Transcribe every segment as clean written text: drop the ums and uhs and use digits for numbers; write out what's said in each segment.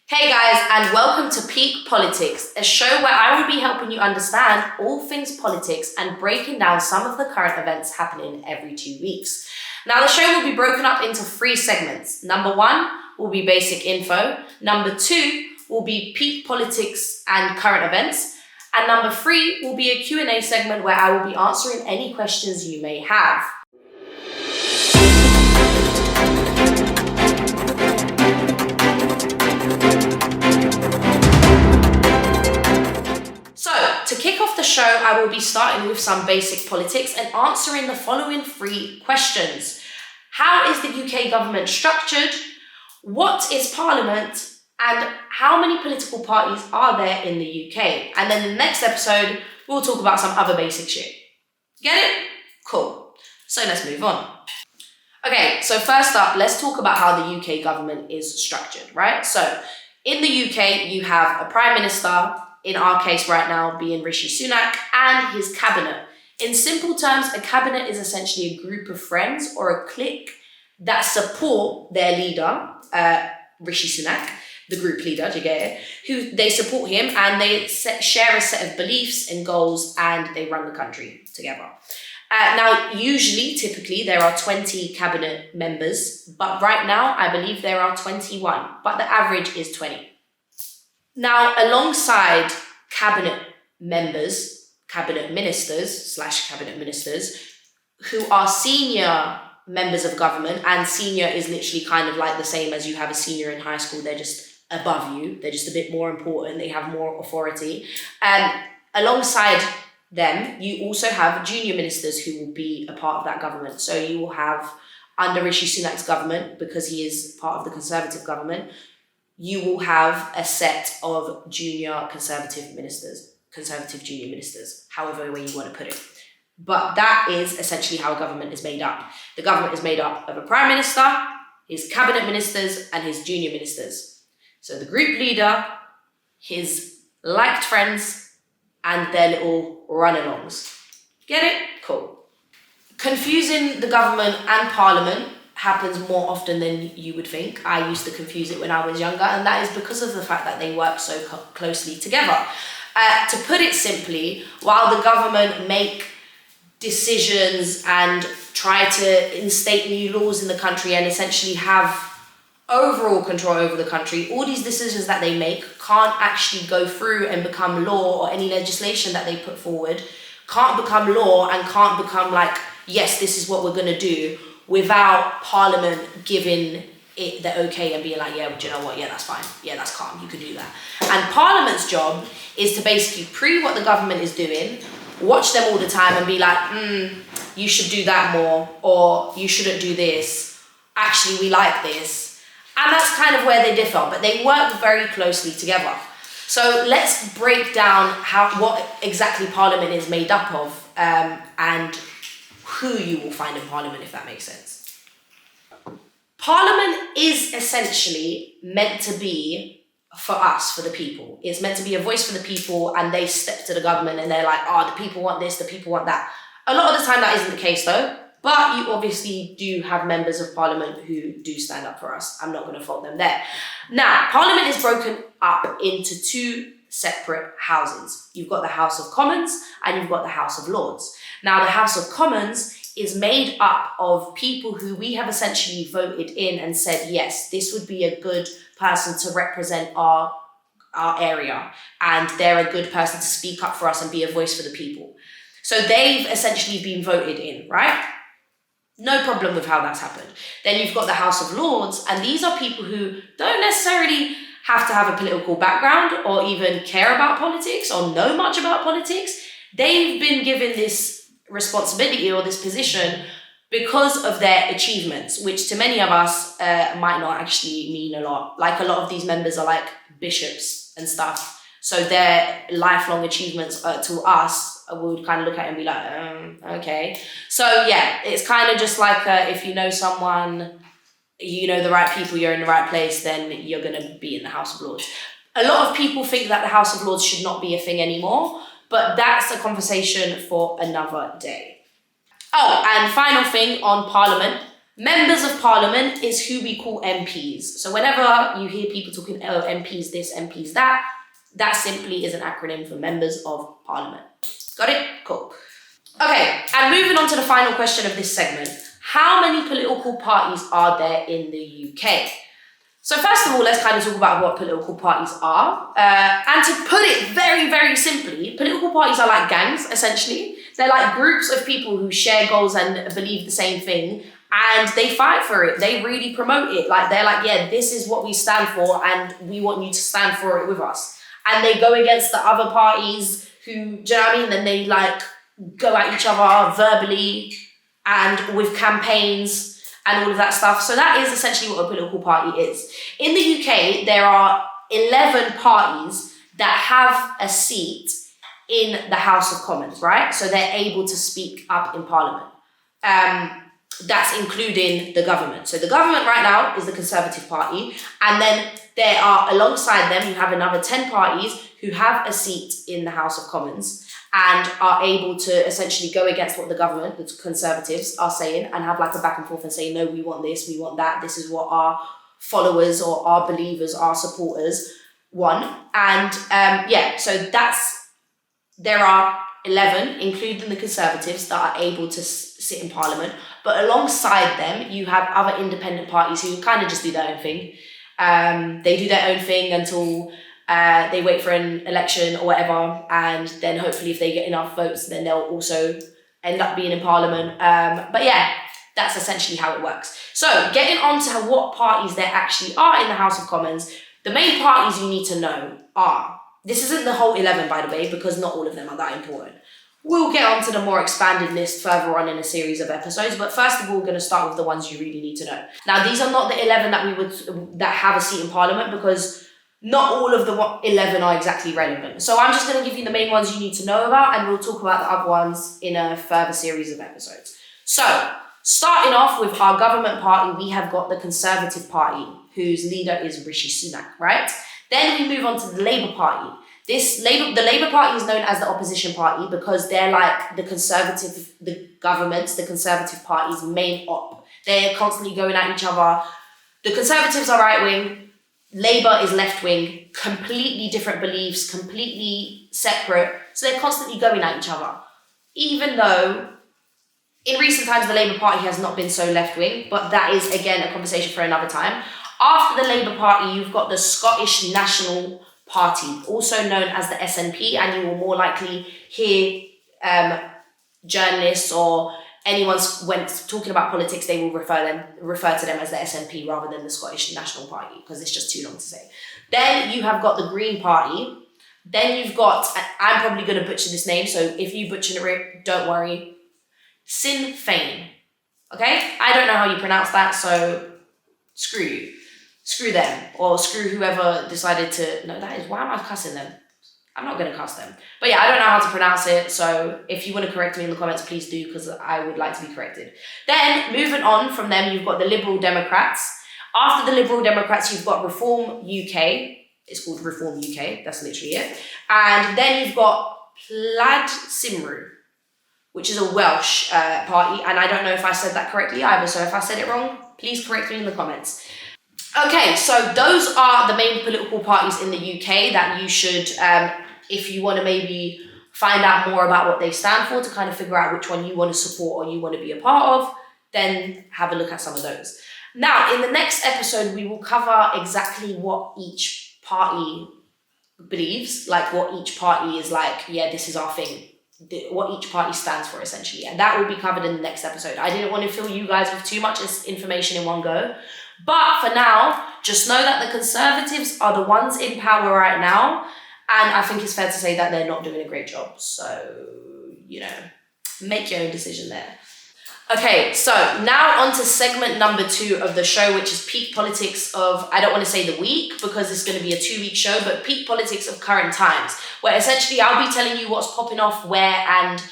Hey guys, and welcome to Peak Politics, a show where I will be helping you understand all things politics and breaking down some of the current events happening every 2 weeks. Now, the show will be broken up into 3 segments. Number 1 will be basic info. Number 2 will be peak politics and current events. And number 3 will be a Q&A segment where I will be answering any questions you may have. So, to kick off the show, I will be starting with some basic politics and answering the following 3 questions. How is the UK government structured? What is Parliament? And how many political parties are there in the UK? And then in the next episode, we'll talk about some other basic shit. Get it? Cool. So let's move on. Okay, so first up, let's talk about how the UK government is structured, right? So in the UK, you have a Prime Minister, in our case right now being Rishi Sunak, and his cabinet. In simple terms, a cabinet is essentially a group of friends or a clique that support their leader, Rishi Sunak, the group leader, do you get it? Who they support him and they share a set of beliefs and goals and they run the country together. Now, typically, there are 20 cabinet members, but right now, I believe there are 21, but the average is 20. Now, alongside cabinet members, cabinet ministers, who are senior members of government, and senior is literally kind of like the same as you have a senior in high school, they're just above you, they're just a bit more important, they have more authority. Alongside them, you also have junior ministers who will be a part of that government. So you will have, under Rishi Sunak's government, because he is part of the Conservative government, you will have a set of junior Conservative junior ministers, however way you want to put it. But that is essentially how a government is made up. The government is made up of a Prime Minister, his cabinet ministers, and his junior ministers. So the group leader, his liked friends, and their little run-alongs. Get it? Cool. Confusing the government and Parliament happens more often than you would think. I used to confuse it when I was younger, and that is because of the fact that they work so closely together. To put it simply, while the government make decisions and try to instate new laws in the country and essentially have overall control over the country, all these decisions that they make can't actually go through and become law, or any legislation that they put forward can't become law and can't become like, yes, this is what we're going to do, without Parliament giving it the okay and being like, yeah, do you know what? Yeah, that's fine. Yeah, that's calm. You can do that. And Parliament's job is to basically prove what the government is doing, watch them all the time and be like, you should do that more, or you shouldn't do this. Actually, we like this. And that's kind of where they differ, but they work very closely together. So let's break down what exactly Parliament is made up of, and who you will find in Parliament, if that makes sense. Parliament is essentially meant to be for us, for the people. It's meant to be a voice for the people, and they step to the government and they're like, the people want this, the people want that. A lot of the time that isn't the case though, but you obviously do have members of Parliament who do stand up for us. I'm not going to fault them there. Now, Parliament is broken up into 2 separate houses. You've got the House of Commons and you've got the House of Lords. Now, the House of Commons is made up of people who we have essentially voted in and said, yes, this would be a good person to represent our area, and they're a good person to speak up for us and be a voice for the people. So they've essentially been voted in, right? No problem with how that's happened. Then you've got the House of Lords, and these are people who don't necessarily have to have a political background or even care about politics or know much about politics. They've been given this responsibility or this position because of their achievements, which to many of us might not actually mean a lot. Like, a lot of these members are like bishops and stuff. So their lifelong achievements to us, we would kind of look at it and be like, okay. So yeah, it's kind of just like if you know someone, you know the right people, you're in the right place, then you're going to be in the House of Lords. A lot of people think that the House of Lords should not be a thing anymore, but that's a conversation for another day. Oh, and final thing on Parliament. Members of Parliament is who we call MPs. So whenever you hear people talking, oh, MPs this, MPs that, that simply is an acronym for Members of Parliament. Got it? Cool. Okay, and moving on to the final question of this segment. How many political parties are there in the UK? So first of all, let's kind of talk about what political parties are. And to put it very, very simply, political parties are like gangs, essentially. They're like groups of people who share goals and believe the same thing, and they fight for it. They really promote it. Like, they're like, yeah, this is what we stand for, and we want you to stand for it with us. And they go against the other parties who, do you know what I mean? Then they like go at each other verbally and with campaigns and all of that stuff. So that is essentially what a political party is. In the UK, there are 11 parties that have a seat in the House of Commons, right? So they're able to speak up in Parliament. That's including the government. So the government right now is the Conservative Party. And then there are, alongside them, you have another 10 parties who have a seat in the House of Commons and are able to essentially go against what the government, the Conservatives, are saying and have like a back and forth and say, no, we want this, we want that. This is what our followers or our believers, our supporters want. And so there are 11, including the Conservatives, that are able to sit in Parliament. But alongside them, you have other independent parties who kind of just do their own thing. They do their own thing until they wait for an election or whatever, and then hopefully if they get enough votes, then they'll also end up being in Parliament. But yeah, that's essentially how it works. So getting on to what parties there actually are in the House of Commons, the main parties you need to know are, this isn't the whole 11 by the way, because not all of them are that important. We'll get on to the more expanded list further on in a series of episodes, but first of all, we're going to start with the ones you really need to know. Now, these are not the 11 that have a seat in Parliament, because not all of the 11 are exactly relevant. So I'm just going to give you the main ones you need to know about, and we'll talk about the other ones in a further series of episodes. So, starting off with our government party, we have got the Conservative Party, whose leader is Rishi Sunak, right? Then we move on to the Labour Party. The Labour Party is known as the opposition party because they're like the Conservative Party's main op. They're constantly going at each other. The Conservatives are right wing, Labour is left wing, completely different beliefs, completely separate. So they're constantly going at each other. Even though in recent times the Labour Party has not been so left wing, but that is again a conversation for another time. After the Labour Party, you've got the Scottish National Party, also known as the SNP, and you will more likely hear journalists or anyone when talking about politics, they will refer to them as the SNP rather than the Scottish National Party, because it's just too long to say. Then you have got the Green Party. Then you've got, I'm probably going to butcher this name, so if you butcher it, don't worry, Sinn Féin. Okay? I don't know how you pronounce that, so screw you. Screw them, or screw whoever decided to, no, that is, why am I cussing them? I'm not going to cuss them. But yeah, I don't know how to pronounce it, so if you want to correct me in the comments, please do, because I would like to be corrected. Then, moving on from them, you've got the Liberal Democrats. After the Liberal Democrats, you've got Reform UK. It's called Reform UK, that's literally it. And then you've got Plaid Cymru, which is a Welsh party, and I don't know if I said that correctly either, so if I said it wrong, please correct me in the comments. Okay, so those are the main political parties in the UK that you should, if you want to maybe find out more about what they stand for, to kind of figure out which one you want to support or you want to be a part of, then have a look at some of those. Now, in the next episode, we will cover exactly what each party believes, like what each party is like, yeah, this is our thing, what each party stands for, essentially. And that will be covered in the next episode. I didn't want to fill you guys with too much information in one go. But for now, just know that the Conservatives are the ones in power right now. And I think it's fair to say that they're not doing a great job. So, make your own decision there. Okay, so now on to segment number 2 of the show, which is peak politics of, I don't want to say the week because it's going to be a 2-week show, but peak politics of current times, where essentially I'll be telling you what's popping off where and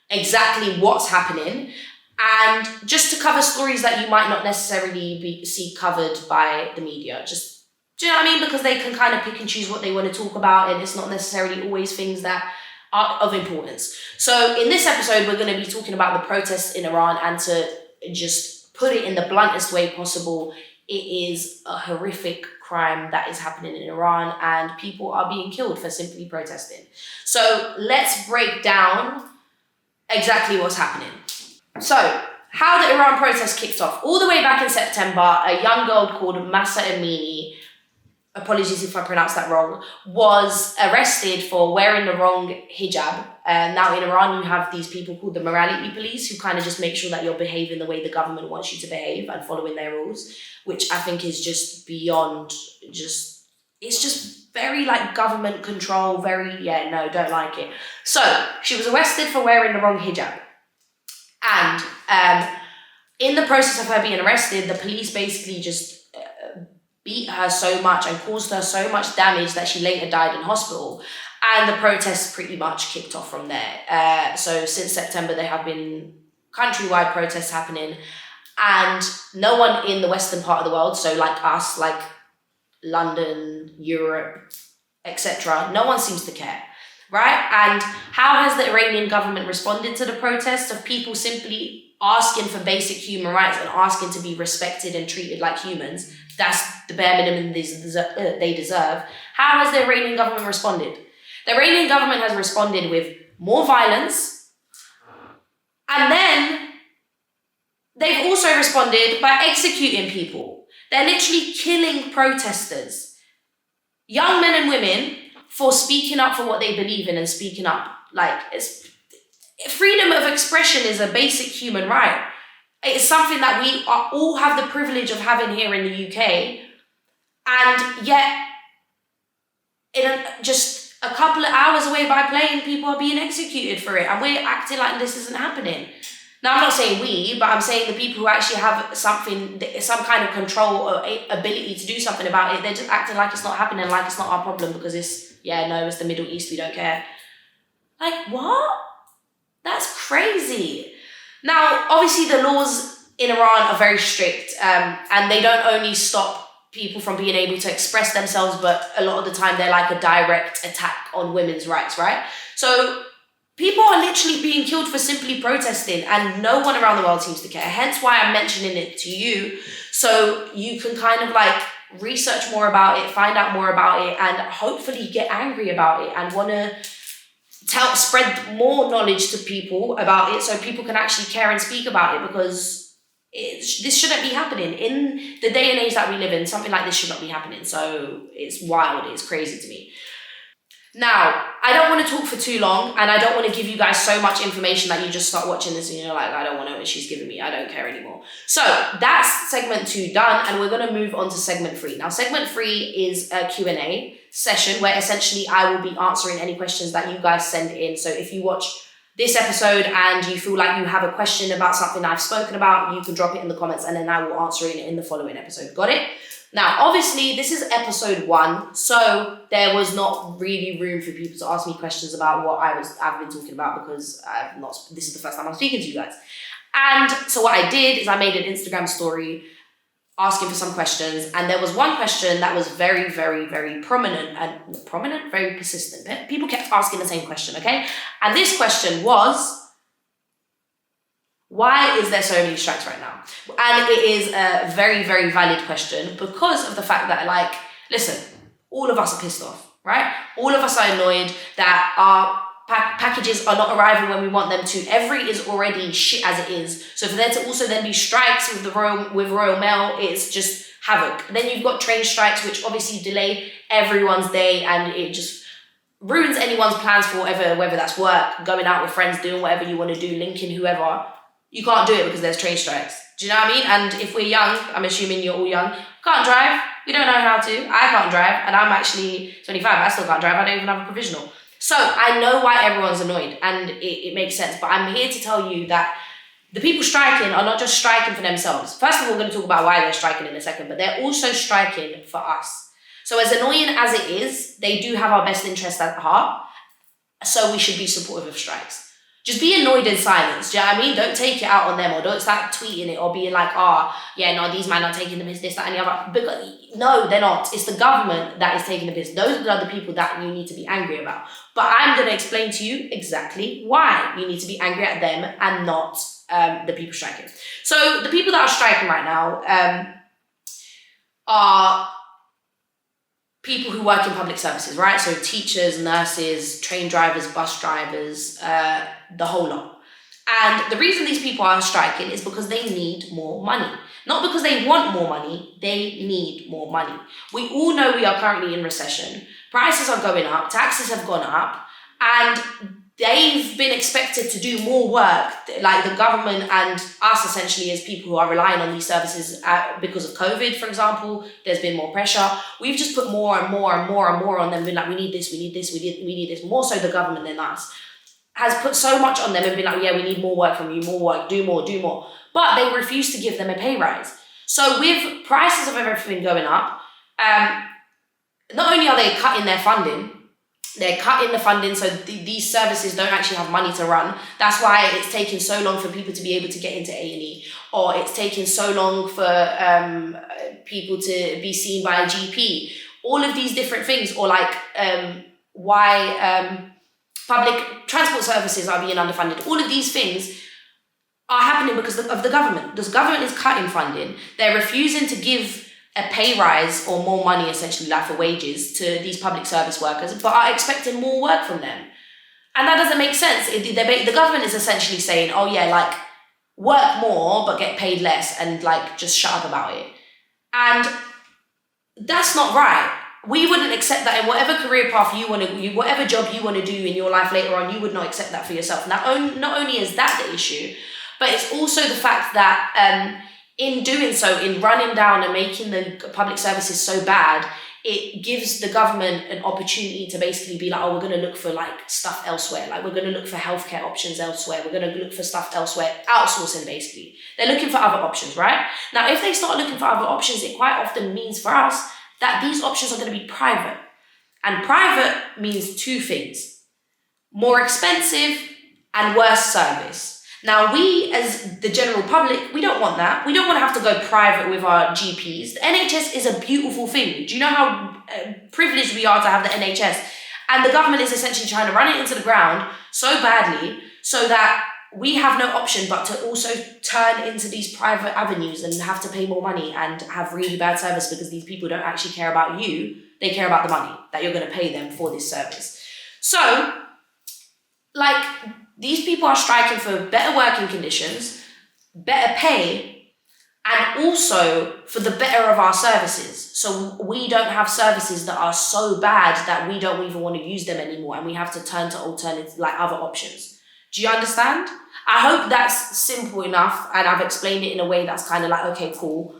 exactly what's happening. And just to cover stories that you might not necessarily see covered by the media. Just, do you know what I mean? Because they can kind of pick and choose what they want to talk about, and it's not necessarily always things that are of importance. So in this episode, we're going to be talking about the protests in Iran and to just put it in the bluntest way possible, it is a horrific crime that is happening in Iran, and people are being killed for simply protesting. So let's break down exactly what's happening. So, how the Iran protest kicked off. All the way back in September, a young girl called Masa Amini, apologies if I pronounced that wrong, was arrested for wearing the wrong hijab. Now in Iran, you have these people called the morality police who kind of just make sure that you're behaving the way the government wants you to behave and following their rules, which I think is just beyond it's just very like government control, don't like it. So she was arrested for wearing the wrong hijab. And in the process of her being arrested, the police basically just beat her so much and caused her so much damage that she later died in hospital. And the protests pretty much kicked off from there. So since September, there have been countrywide protests happening, and no one in the Western part of the world, so like us, like London, Europe, etc., no one seems to care. Right? And how has the Iranian government responded to the protests of people simply asking for basic human rights and asking to be respected and treated like humans? That's the bare minimum they deserve. How has the Iranian government responded? The Iranian government has responded with more violence, and then they've also responded by executing people. They're literally killing protesters, young men and women, for speaking up for what they believe in and speaking up. Like, freedom of expression is a basic human right. It's something that we all have the privilege of having here in the UK. And yet, just a couple of hours away by plane, people are being executed for it. And we're acting like this isn't happening. Now, I'm not saying we, but I'm saying the people who actually have some kind of control or ability to do something about it, they're just acting like it's not happening, like it's not our problem because it's the Middle East, we don't care. Like, what? That's crazy. Now, obviously, the laws in Iran are very strict, and they don't only stop people from being able to express themselves, but a lot of the time they're like a direct attack on women's rights, right? So people are literally being killed for simply protesting, and no one around the world seems to care. Hence why I'm mentioning it to you, so you can kind of like research more about it, find out more about it, and hopefully get angry about it and want to spread more knowledge to people about it so people can actually care and speak about it, because this shouldn't be happening. In the day and age that we live in, something like this should not be happening. So it's wild, it's crazy to me. Now, I don't want to talk for too long, and I don't want to give you guys so much information that you just start watching this and you're like, I don't want to know what she's giving me. I don't care anymore. So that's segment 2 done, and we're going to move on to segment 3. Now, segment 3 is a Q&A session where essentially I will be answering any questions that you guys send in. So if you watch this episode and you feel like you have a question about something I've spoken about, you can drop it in the comments and then I will answer it in the following episode. Got it? Now, obviously, this is episode 1, so there was not really room for people to ask me questions about what I've been talking about, because this is the first time I'm speaking to you guys. And so what I did is I made an Instagram story asking for some questions, and there was one question that was very, very, very very persistent. People kept asking the same question, okay? And this question was, why is there so many strikes right now? And it is a very, very valid question because of the fact that, like, listen, all of us are pissed off, right? All of us are annoyed that our packages are not arriving when we want them to. Every is already shit as it is. So for there to also then be strikes with Royal Mail, it's just havoc. And then you've got train strikes, which obviously delay everyone's day, and it just ruins anyone's plans for whether that's work, going out with friends, doing whatever you want to do, linking whoever. You can't do it because there's train strikes. Do you know what I mean? And if we're young, I'm assuming you're all young, can't drive, we don't know how to. I can't drive, and I'm actually 25, I still can't drive, I don't even have a provisional. So I know why everyone's annoyed, and it makes sense, but I'm here to tell you that the people striking are not just striking for themselves. First of all, we're going to talk about why they're striking in a second, but they're also striking for us. So as annoying as it is, they do have our best interest at heart, so we should be supportive of strikes. Just be annoyed in silence. Do you know what I mean? Don't take it out on them, or don't start tweeting it or being like, oh, yeah, no, these men are taking the piss, this, that, and the other. Because, no, they're not. It's the government that is taking the piss. Those are the people that you need to be angry about. But I'm going to explain to you exactly why you need to be angry at them and not the people striking. So the people that are striking right now are people who work in public services, right? So teachers, nurses, train drivers, bus drivers, the whole lot. And the reason these people are striking is because they need more money. Not because they want more money, they need more money. We all know we are currently in recession. Prices are going up, taxes have gone up, and they've been expected to do more work, like the government and us essentially as people who are relying on these services because of COVID, for example. There's been more pressure. We've just put more and more and more and more on them, been like, we need this, we need this, we need this. More so the government than us has put so much on them and been like, yeah, we need more work from you, more work, do more, do more. But they refuse to give them a pay rise. So with prices of everything going up, not only are they cutting their funding, they're cutting the funding so these services don't actually have money to run. That's why it's taking so long for people to be able to get into A&E, or it's taking so long for people to be seen by a GP. All of these different things, or like why public transport services are being underfunded. All of these things are happening because of the government. The government is cutting funding. They're refusing to give a pay rise or more money, essentially, like for wages, to these public service workers, but are expecting more work from them. And that doesn't make sense. The government is essentially saying, oh yeah, like, work more but get paid less, and like just shut up about it. And that's not right. We wouldn't accept that in whatever career path you want to, whatever job you want to do in your life later on, you would not accept that for yourself. Not only is that the issue, but it's also the fact that in doing so, in running down and making the public services so bad, it gives the government an opportunity to basically be like, oh, we're going to look for like stuff elsewhere. Like, we're going to look for healthcare options elsewhere. We're going to look for stuff elsewhere. Outsourcing, basically. They're looking for other options, right? Now, if they start looking for other options, it quite often means for us that these options are going to be private. And private means two things: more expensive and worse service. Now, we as the general public, we don't want that. We don't want to have to go private with our GPs. The NHS is a beautiful thing. Do you know how privileged we are to have the NHS? And the government is essentially trying to run it into the ground so badly so that we have no option but to also turn into these private avenues and have to pay more money and have really bad service, because these people don't actually care about you. They care about the money that you're going to pay them for this service. So, like, these people are striking for better working conditions, better pay, and also for the better of our services. So we don't have services that are so bad that we don't even want to use them anymore, and we have to turn to alternatives, like other options. Do you understand? I hope that's simple enough, and I've explained it in a way that's kind of like, okay, cool,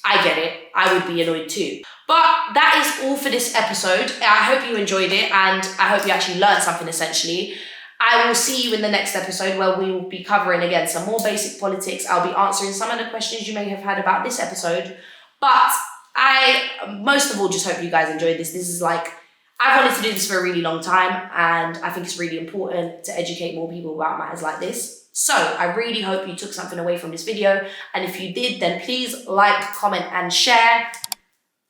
I get it. I would be annoyed too. But that is all for this episode. I hope you enjoyed it, and I hope you actually learned something, essentially. I will see you in the next episode, where we will be covering again some more basic politics. I'll be answering some of the questions you may have had about this episode. But I, most of all, just hope you guys enjoyed this. This is like, I've wanted to do this for a really long time, and I think it's really important to educate more people about matters like this. So I really hope you took something away from this video. And if you did, then please like, comment, and share.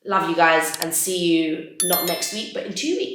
Love you guys, and see you not next week, but in 2 weeks.